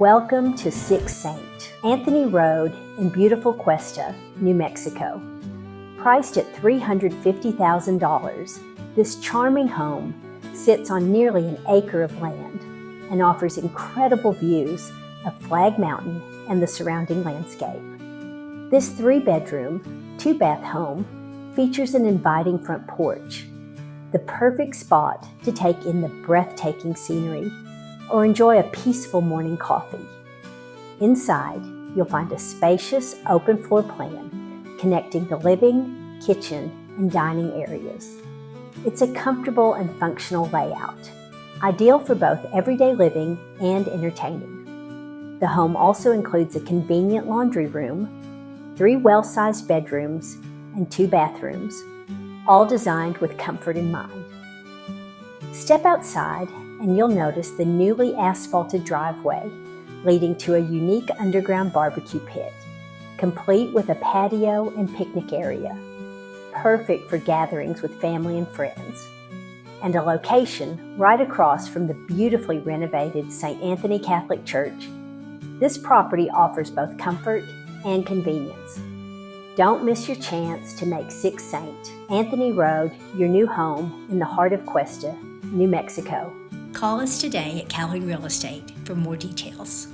Welcome to Sixth Saint, Anthony Road in beautiful Questa, New Mexico. Priced at $350,000, this charming home sits on nearly an acre of land and offers incredible views of Flagg Mountain and the surrounding landscape. This 3-bedroom, 2-bath home features an inviting front porch, the perfect spot to take in the breathtaking scenery or enjoy a peaceful morning coffee. Inside, you'll find a spacious open floor plan connecting the living, kitchen, and dining areas. It's a comfortable and functional layout, ideal for both everyday living and entertaining. The home also includes a convenient laundry room, 3 well-sized bedrooms, and 2 bathrooms, all designed with comfort in mind. Step outside and you'll notice the newly asphalted driveway leading to a unique underground barbecue pit, complete with a patio and picnic area, perfect for gatherings with family and friends, and a location right across from the beautifully renovated St. Anthony Catholic Church. This property offers both comfort and convenience. Don't miss your chance to make Sixth Saint, Anthony Road, your new home in the heart of Questa, New Mexico. Call us today at Calhoun Real Estate for more details.